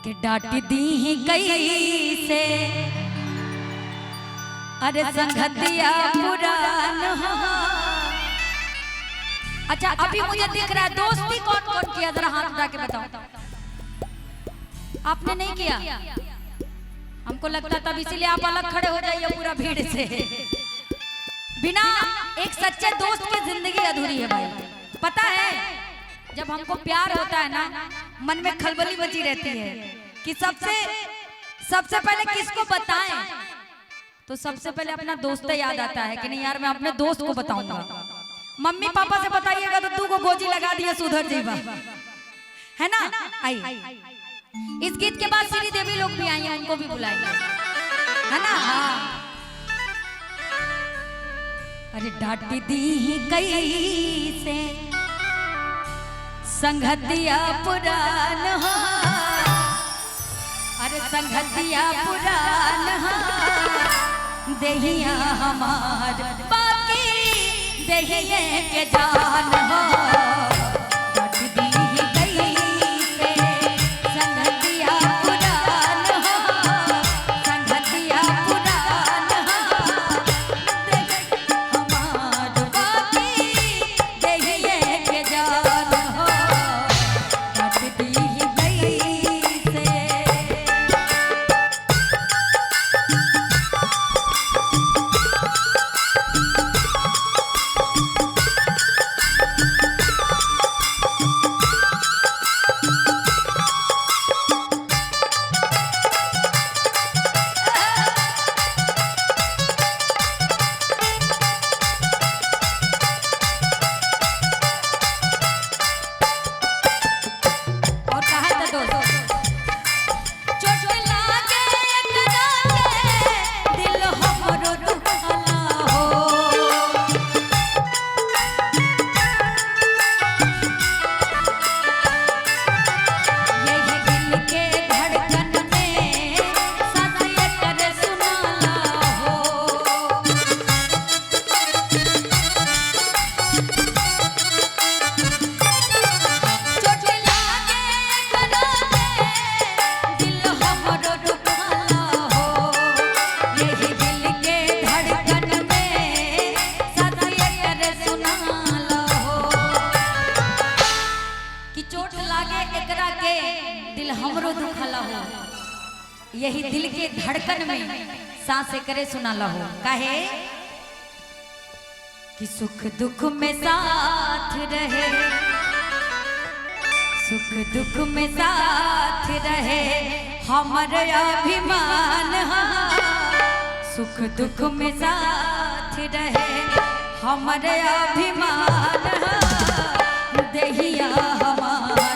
कि डांट दी ही कई से अरे संगतिया पुरान हो। अच्छा अभी मुझे दिख रहा है दोस्ती कौन कौन किया, जरा हाथ उठा के बताओ। आपने नहीं किया, हमको लगता तब इसीलिए आप अलग खड़े हो जाइए पूरा भीड़ से। बिना एक सच्चे दोस्त की जिंदगी अधूरी है भाई। पता है जब हमको प्यार होता है ना, मन में खलबली बची रहती है कि सबसे पहले किसको बताएं, तो सबसे पहले अपना दोस्त याद आता है कि नहीं यार मैं अपने दोस्त को बताऊंगा। मम्मी पापा से बताइएगा तो तू को गोजी लगा दिया सुधर जीवा, है ना। आई इस गीत के बाद श्री देवी लोग भी आई हैं, उनको भी बुलाएंगे, है ना। हाँ अरे डांट दी ही कई से संगतिया पुरान हो, अरे संगतिया पुरान हो, देहिया हमार बाकी देहिए के जान हो। डांट दी ही कई से संगतिया पुरान हो, संगतिया पुरान हो, देहिया हमार बाकी देहिए के जान हो। डांट दी ही कई से। यही दिल के धड़कन में सांस करे सुना लहो। काहे कि सुख दुख में साथ रहे, सुख दुख में साथ रहे हमारे अभिमान। सुख दुख में साथ रहे हमारे अभिमान, देहिया हमार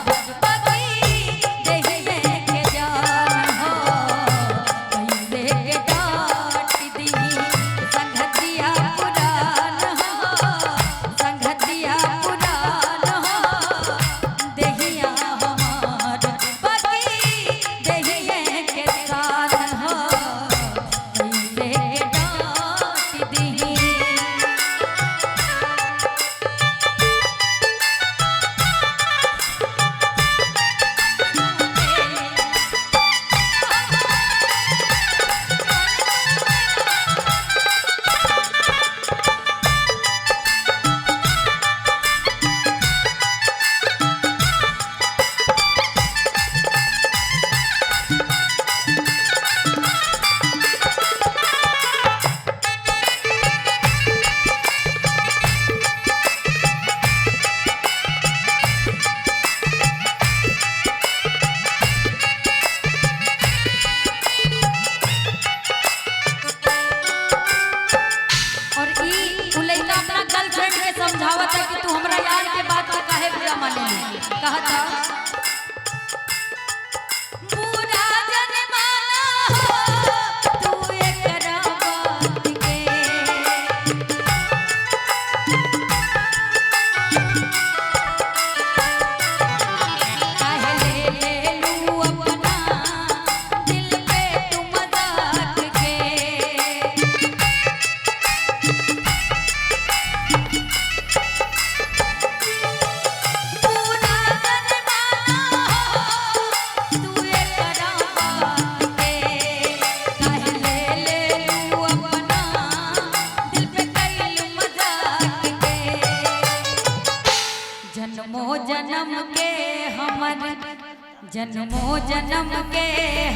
जन्मों जन्म के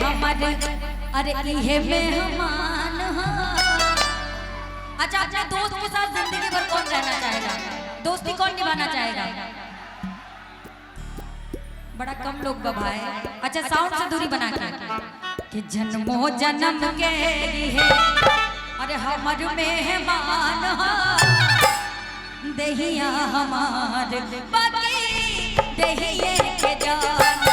हमारे अरे इहे मेहमान हा। अच्छा, अपने दोस्त के साथ जिंदगी भर कौन रहना चाहेगा? दोस्ती कौन निभाना चाहेगा? बड़ा कम लोग बभाए। अच्छा, साउंड से दूरी बना के कि जन्मों जन्म के लिए अरे हमारे मेहमान हा। दहिया हमारे बाकी दहिए के जान